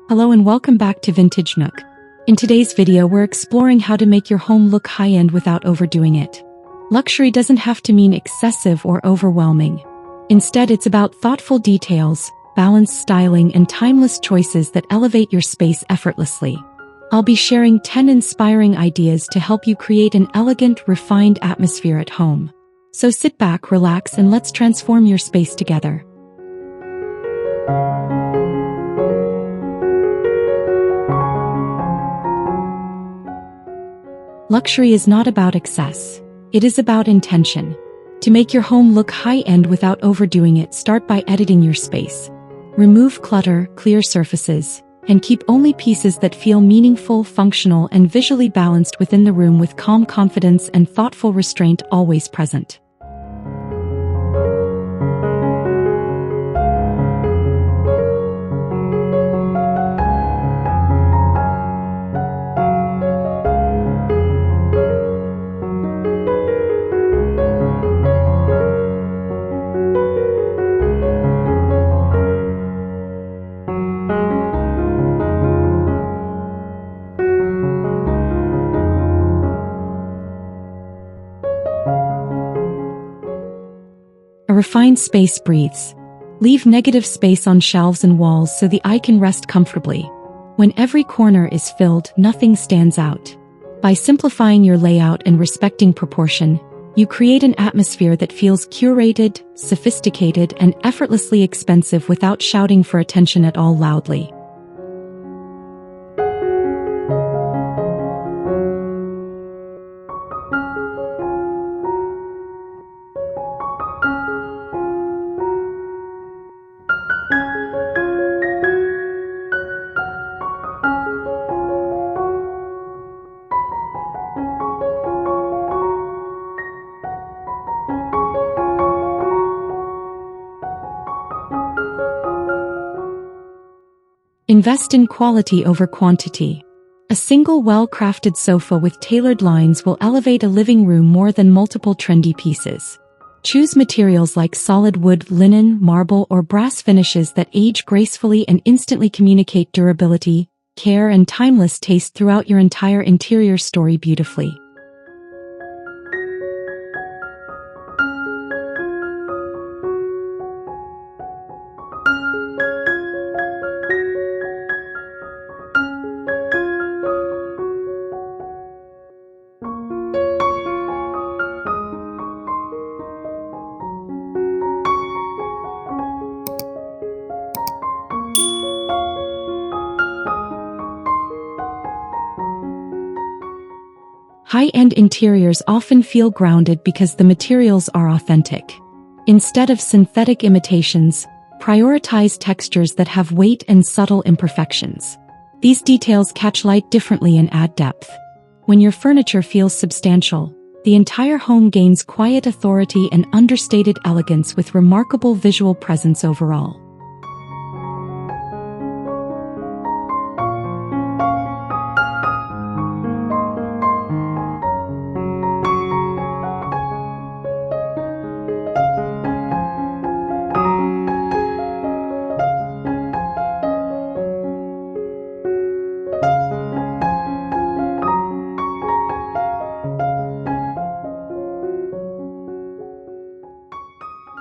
Hello and welcome back to Vintage Nook. In today's video we're exploring how to make your home look high-end without overdoing it. Luxury doesn't have to mean excessive or overwhelming. Instead, it's about thoughtful details, balanced styling, and timeless choices that elevate your space effortlessly. I'll be sharing 10 inspiring ideas to help you create an elegant, refined atmosphere at home. So sit back, relax, and let's transform your space together. Luxury is not about excess. It is about intention. To make your home look high-end without overdoing it, start by editing your space. Remove clutter, clear surfaces, and keep only pieces that feel meaningful, functional, and visually balanced within the room, with calm confidence and thoughtful restraint always present. A refined space breathes. Leave negative space on shelves and walls so the eye can rest comfortably. When every corner is filled, nothing stands out. By simplifying your layout and respecting proportion, you create an atmosphere that feels curated, sophisticated, and effortlessly expensive without shouting for attention at all loudly. Invest in quality over quantity. A single well-crafted sofa with tailored lines will elevate a living room more than multiple trendy pieces. Choose materials like solid wood, linen, marble, or brass finishes that age gracefully and instantly communicate durability, care, and timeless taste throughout your entire interior story beautifully. High-end interiors often feel grounded because the materials are authentic. Instead of synthetic imitations, prioritize textures that have weight and subtle imperfections. These details catch light differently and add depth. When your furniture feels substantial, the entire home gains quiet authority and understated elegance, with remarkable visual presence overall.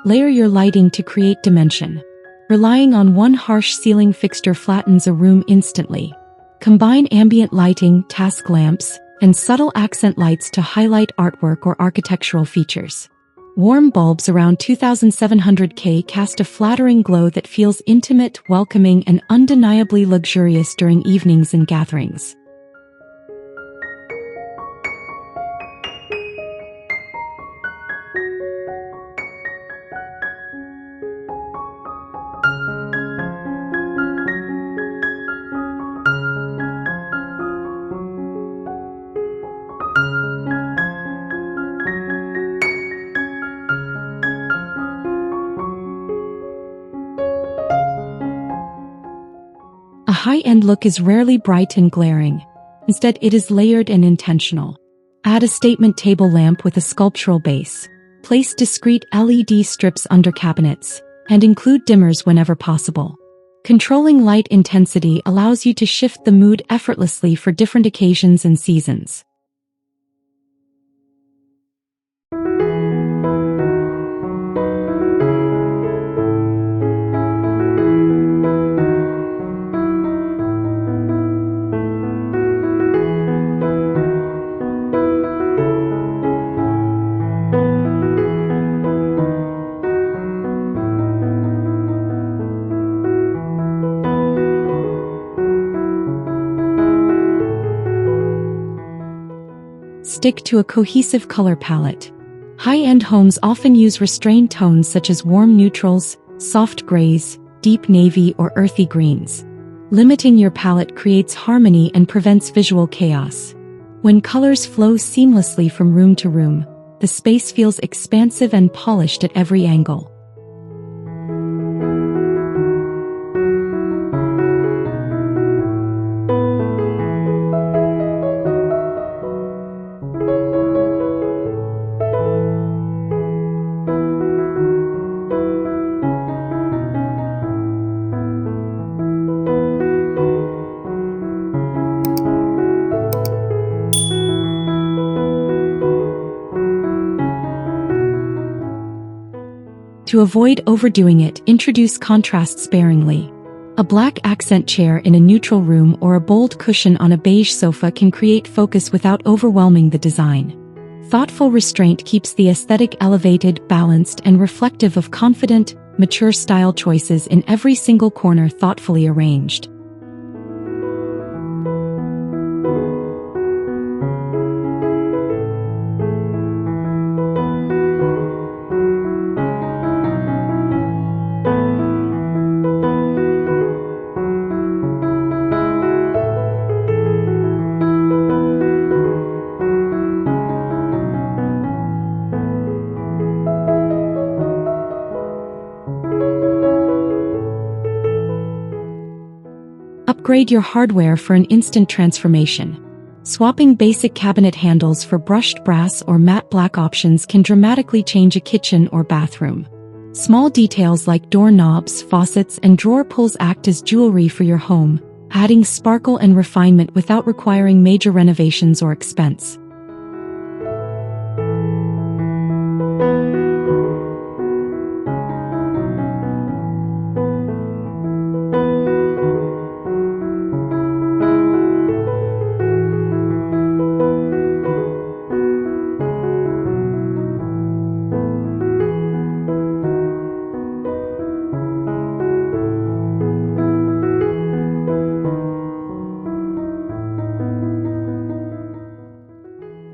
Layer your lighting to create dimension. Relying on one harsh ceiling fixture flattens a room instantly. Combine ambient lighting, task lamps, and subtle accent lights to highlight artwork or architectural features. Warm bulbs around 2700 K cast a flattering glow that feels intimate, welcoming, and undeniably luxurious during evenings and gatherings. A high-end look is rarely bright and glaring. Instead, it is layered and intentional. Add a statement table lamp with a sculptural base. Place discrete LED strips under cabinets, and include dimmers whenever possible. Controlling light intensity allows you to shift the mood effortlessly for different occasions and seasons. Stick to a cohesive color palette. High-end homes often use restrained tones such as warm neutrals, soft grays, deep navy, or earthy greens. Limiting your palette creates harmony and prevents visual chaos. When colors flow seamlessly from room to room, the space feels expansive and polished at every angle. To avoid overdoing it, introduce contrast sparingly. A black accent chair in a neutral room or a bold cushion on a beige sofa can create focus without overwhelming the design. Thoughtful restraint keeps the aesthetic elevated, balanced, and reflective of confident, mature style choices in every single corner thoughtfully arranged. Upgrade your hardware for an instant transformation. Swapping basic cabinet handles for brushed brass or matte black options can dramatically change a kitchen or bathroom. Small details like doorknobs, faucets, and drawer pulls act as jewelry for your home, adding sparkle and refinement without requiring major renovations or expense.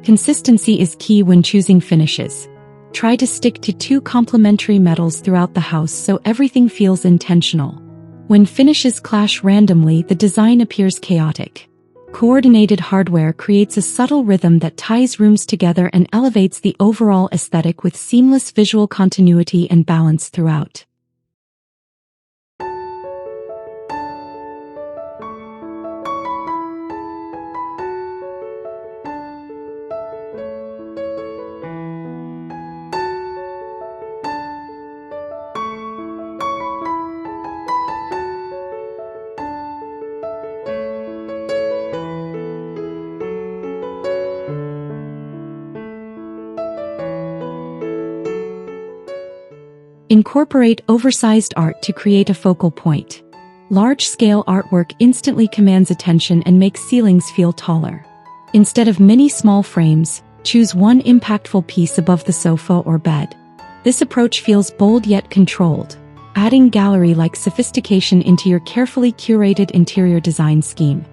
Consistency is key when choosing finishes. Try to stick to 2 complementary metals throughout the house so everything feels intentional. When finishes clash randomly, the design appears chaotic. Coordinated hardware creates a subtle rhythm that ties rooms together and elevates the overall aesthetic with seamless visual continuity and balance throughout. Incorporate oversized art to create a focal point. Large-scale artwork instantly commands attention and makes ceilings feel taller. Instead of many small frames, choose one impactful piece above the sofa or bed. This approach feels bold yet controlled, adding gallery-like sophistication into your carefully curated interior design scheme.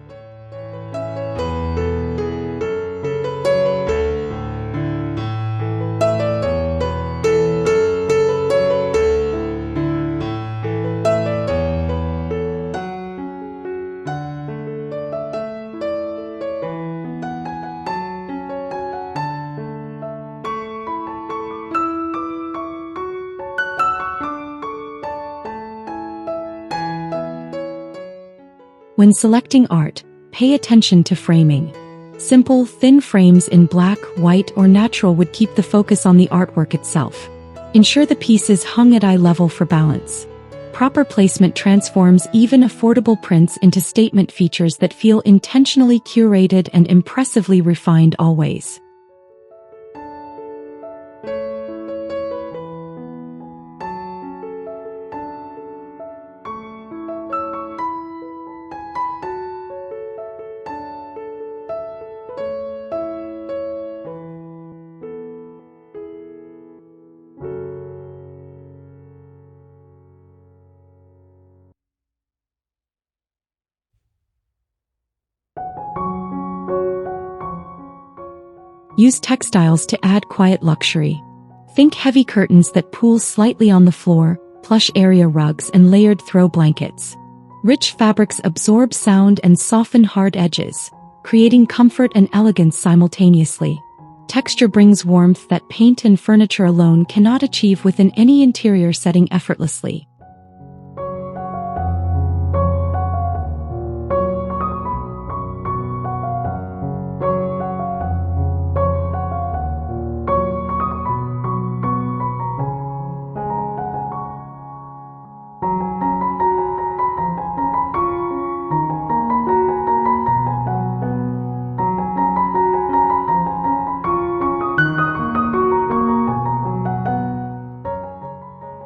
When selecting art, pay attention to framing. Simple, thin frames in black, white, or natural would keep the focus on the artwork itself. Ensure the piece is hung at eye level for balance. Proper placement transforms even affordable prints into statement features that feel intentionally curated and impressively refined always. Use textiles to add quiet luxury. Think heavy curtains that pool slightly on the floor, plush area rugs and layered throw blankets. Rich fabrics absorb sound and soften hard edges, creating comfort and elegance simultaneously. Texture brings warmth that paint and furniture alone cannot achieve within any interior setting effortlessly.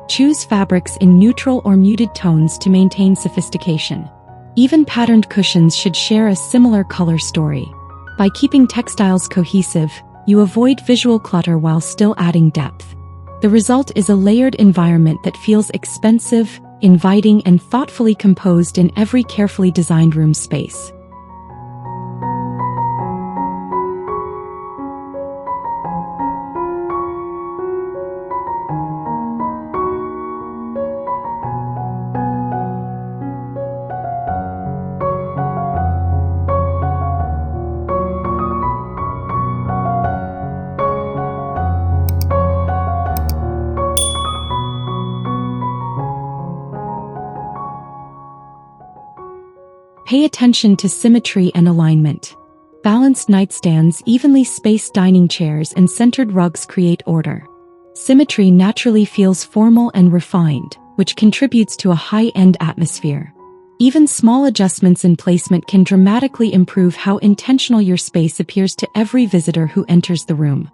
Choose fabrics in neutral or muted tones to maintain sophistication. Even patterned cushions should share a similar color story. By keeping textiles cohesive, you avoid visual clutter while still adding depth. The result is a layered environment that feels expensive, inviting, and thoughtfully composed in every carefully designed room space. Pay attention to symmetry and alignment. Balanced nightstands, evenly spaced dining chairs, and centered rugs create order. Symmetry naturally feels formal and refined, which contributes to a high-end atmosphere. Even small adjustments in placement can dramatically improve how intentional your space appears to every visitor who enters the room.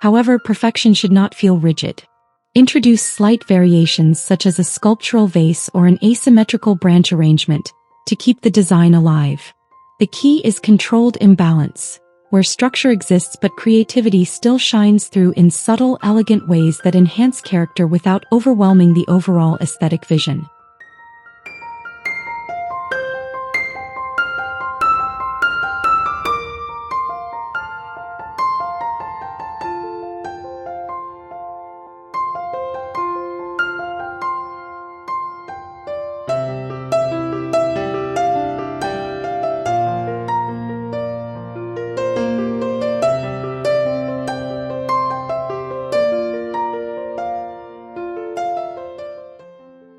However, perfection should not feel rigid. Introduce slight variations such as a sculptural vase or an asymmetrical branch arrangement to keep the design alive. The key is controlled imbalance, where structure exists but creativity still shines through in subtle, elegant ways that enhance character without overwhelming the overall aesthetic vision.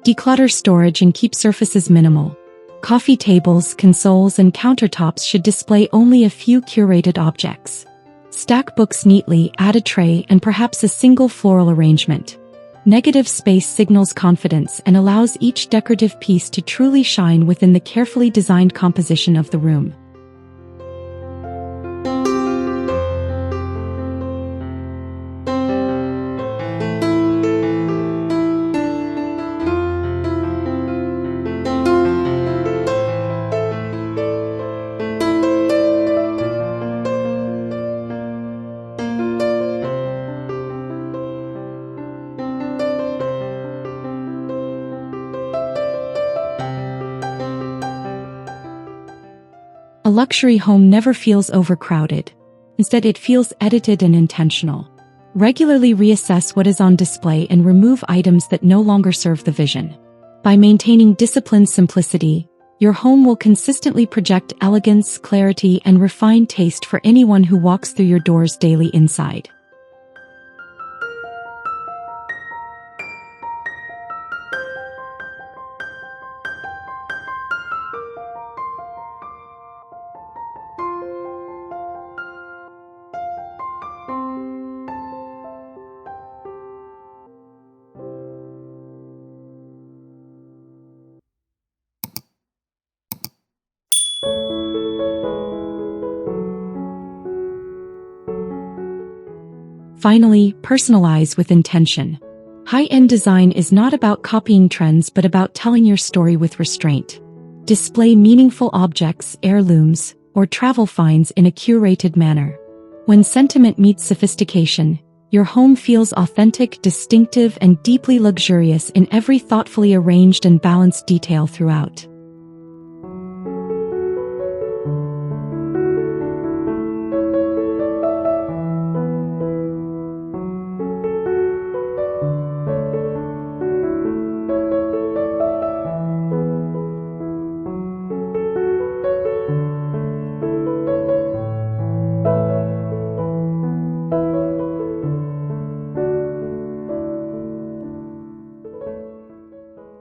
Declutter storage and keep surfaces minimal. Coffee tables, consoles, and countertops should display only a few curated objects. Stack books neatly, add a tray, and perhaps a single floral arrangement. Negative space signals confidence and allows each decorative piece to truly shine within the carefully designed composition of the room. A luxury home never feels overcrowded. Instead, it feels edited and intentional. Regularly reassess what is on display and remove items that no longer serve the vision. By maintaining disciplined simplicity, your home will consistently project elegance, clarity, and refined taste for anyone who walks through your doors daily inside. Finally, personalize with intention. High-end design is not about copying trends but about telling your story with restraint. Display meaningful objects, heirlooms, or travel finds in a curated manner. When sentiment meets sophistication, your home feels authentic, distinctive, and deeply luxurious in every thoughtfully arranged and balanced detail throughout.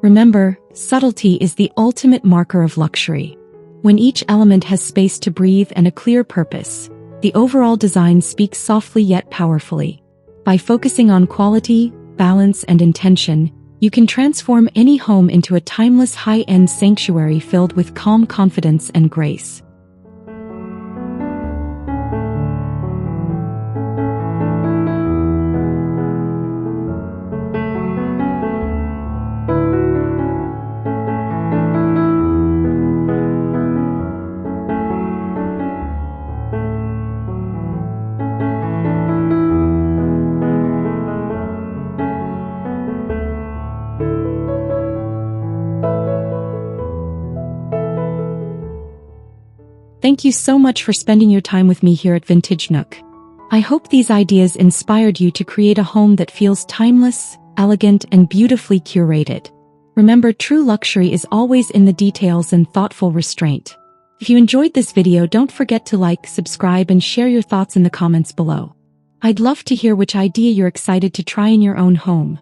Remember, subtlety is the ultimate marker of luxury. When each element has space to breathe and a clear purpose, the overall design speaks softly yet powerfully. By focusing on quality, balance, and intention, you can transform any home into a timeless high-end sanctuary filled with calm confidence and grace. Thank you so much for spending your time with me here at Vintage Nook. I hope these ideas inspired you to create a home that feels timeless, elegant, and beautifully curated. Remember, true luxury is always in the details and thoughtful restraint. If you enjoyed this video, don't forget to like, subscribe, and share your thoughts in the comments below. I'd love to hear which idea you're excited to try in your own home.